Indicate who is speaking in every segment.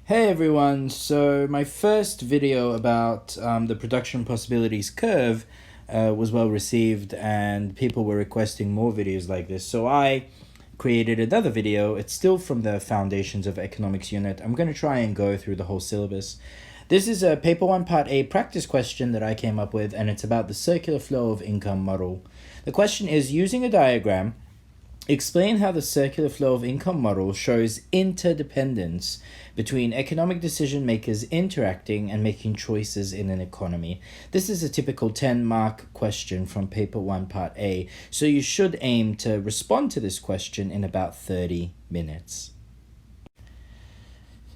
Speaker 1: Hey everyone, so my first video about the production possibilities curve was well received and people were requesting more videos like this. So I created another video. It's still from the Foundations of Economics unit. I'm going to try and go through the whole syllabus. This is a paper 1 part A practice question that I came up with, and it's about the circular flow of income model. The question is, using a diagram, explain how the circular flow of income model shows interdependence between economic decision makers interacting and making choices in an economy. This is a typical 10-mark question from paper 1 part A, so you should aim to respond to this question in about 30 minutes.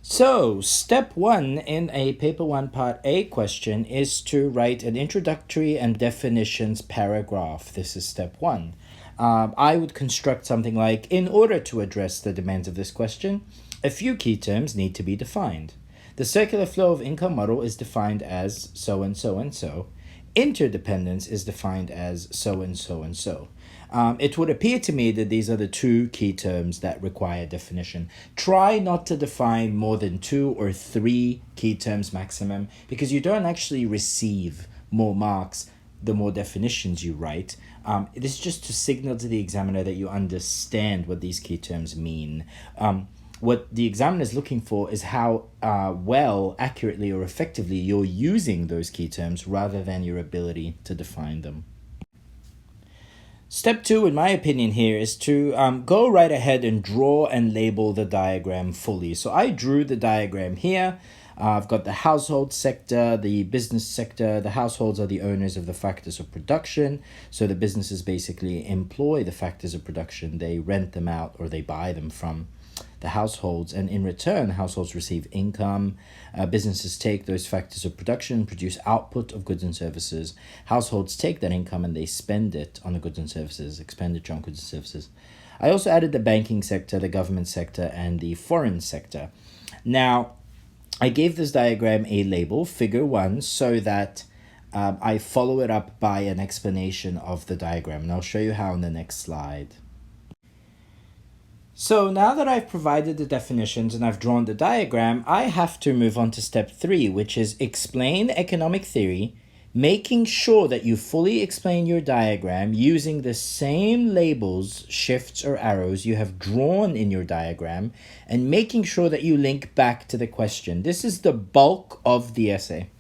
Speaker 1: So, step 1 in a paper 1 part A question is to write an introductory and definitions paragraph. This is step 1. I would construct something like, in order to address the demands of this question, a few key terms need to be defined. The circular flow of income model is defined as so and so and so. Interdependence is defined as so and so and so. It would appear to me that these are the two key terms that require definition. Try not to define more than 2 or 3 key terms maximum, because you don't actually receive more marks the more definitions you write. This is just to signal to the examiner that you understand what these key terms mean. What the examiner is looking for is how well, accurately, or effectively you're using those key terms rather than your ability to define them. Step 2, in my opinion here, is to go right ahead and draw and label the diagram fully. So I drew the diagram here. I've got the household sector, the business sector. The households are the owners of the factors of production. So the businesses basically employ the factors of production. They rent them out or they buy them from the households, and in return, households receive income. Businesses take those factors of production, produce output of goods and services. Households take that income and they spend it on the goods and services, expenditure on goods and services. I also added the banking sector, the government sector, and the foreign sector. Now, I gave this diagram a label, figure 1, so that I follow it up by an explanation of the diagram, and I'll show you how in the next slide. So now that I've provided the definitions and I've drawn the diagram, I have to move on to step 3, which is explain economic theory, making sure that you fully explain your diagram using the same labels, shifts, or arrows you have drawn in your diagram, and making sure that you link back to the question. This is the bulk of the essay.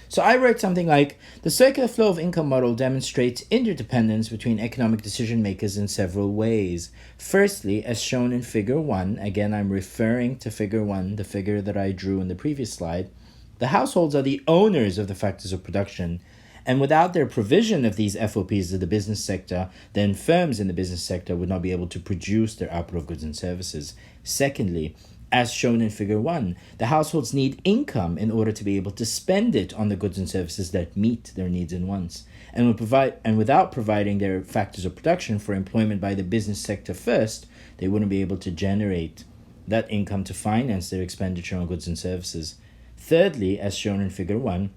Speaker 1: So I wrote something like, the circular flow of income model demonstrates interdependence between economic decision makers in several ways. Firstly, as shown in figure 1, again I'm referring to figure 1, the figure that I drew in the previous slide, the households are the owners of the factors of production, and without their provision of these FOPs to the business sector, then firms in the business sector would not be able to produce their output of goods and services. Secondly, as shown in figure 1, the households need income in order to be able to spend it on the goods and services that meet their needs and wants. And without providing their factors of production for employment by the business sector first, they wouldn't be able to generate that income to finance their expenditure on goods and services. Thirdly, as shown in figure 1,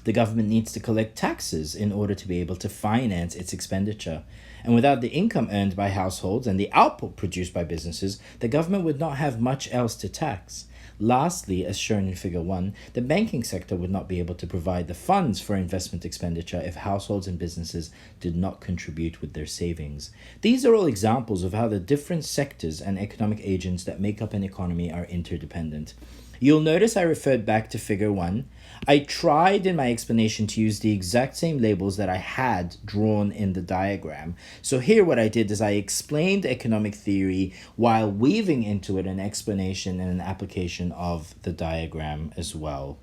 Speaker 1: the government needs to collect taxes in order to be able to finance its expenditure. And without the income earned by households and the output produced by businesses, the government would not have much else to tax. Lastly, as shown in figure 1, the banking sector would not be able to provide the funds for investment expenditure if households and businesses did not contribute with their savings. These are all examples of how the different sectors and economic agents that make up an economy are interdependent. You'll notice I referred back to figure 1. I tried in my explanation to use the exact same labels that I had drawn in the diagram. So here what I did is I explained economic theory while weaving into it an explanation and an application of the diagram as well.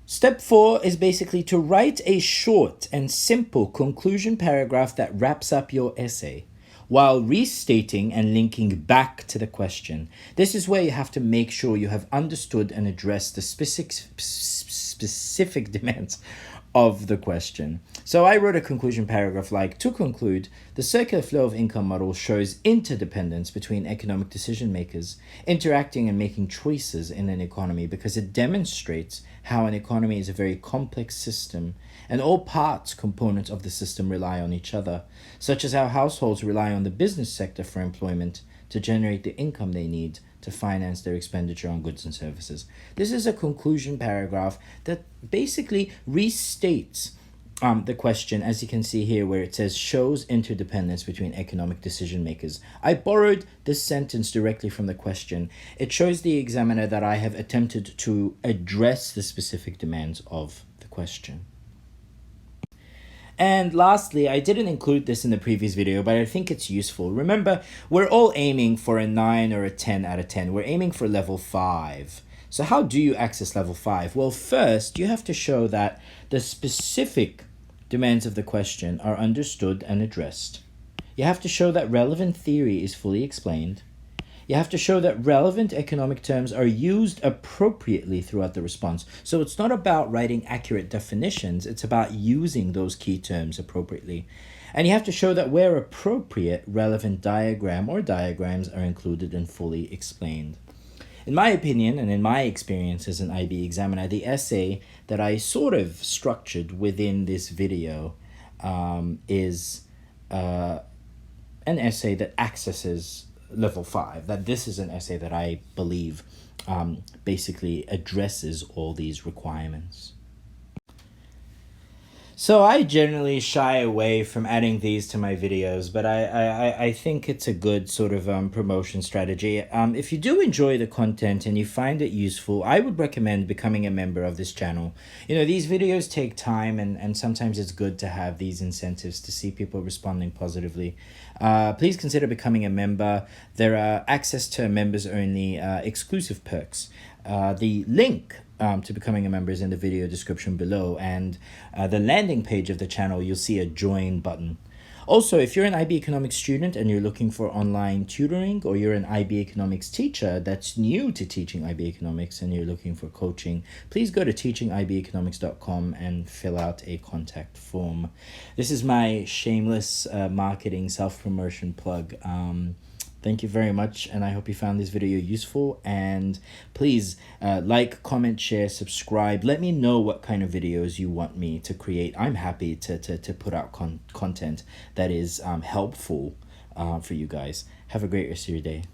Speaker 1: Step 4 is basically to write a short and simple conclusion paragraph that wraps up your essay, while restating and linking back to the question. This is where you have to make sure you have understood and addressed the specific demands of the question. So I wrote a conclusion paragraph like, to conclude, the circular flow of income model shows interdependence between economic decision makers interacting and making choices in an economy because it demonstrates how an economy is a very complex system and all components of the system rely on each other, such as how households rely on the business sector for employment to generate the income they need to finance their expenditure on goods and services. This is a conclusion paragraph that basically restates the question, as you can see here, where it says shows interdependence between economic decision makers. I borrowed this sentence directly from the question. It shows the examiner that I have attempted to address the specific demands of the question. And lastly, I didn't include this in the previous video, but I think it's useful. Remember, we're all aiming for a 9 or a 10 out of 10. We're aiming for level 5. So how do you access level 5? Well, first, you have to show that the specific demands of the question are understood and addressed. You have to show that relevant theory is fully explained. You have to show that relevant economic terms are used appropriately throughout the response. So it's not about writing accurate definitions, it's about using those key terms appropriately. And you have to show that where appropriate, relevant diagram or diagrams are included and fully explained. In my opinion, and in my experience as an IB examiner, the essay that I sort of structured within this video is an essay that accesses level 5. That this is an essay that I believe basically addresses all these requirements. So I generally shy away from adding these to my videos, but I think it's a good sort of promotion strategy. If you do enjoy the content and you find it useful, I would recommend becoming a member of this channel. You know, these videos take time, and sometimes it's good to have these incentives to see people responding positively. Please consider becoming a member. There are access to members-only exclusive perks. The link to becoming a member is in the video description below, and the landing page of the channel, you'll see a join button. Also, if you're an IB Economics student and you're looking for online tutoring, or you're an IB Economics teacher that's new to teaching IB Economics and you're looking for coaching, please go to teachingibeconomics.com and fill out a contact form. This is my shameless marketing self-promotion plug. Thank you very much, and I hope you found this video useful. And please like, comment, share, subscribe. Let me know what kind of videos you want me to create. I'm happy to put out content that is helpful for you guys. Have a great rest of your day.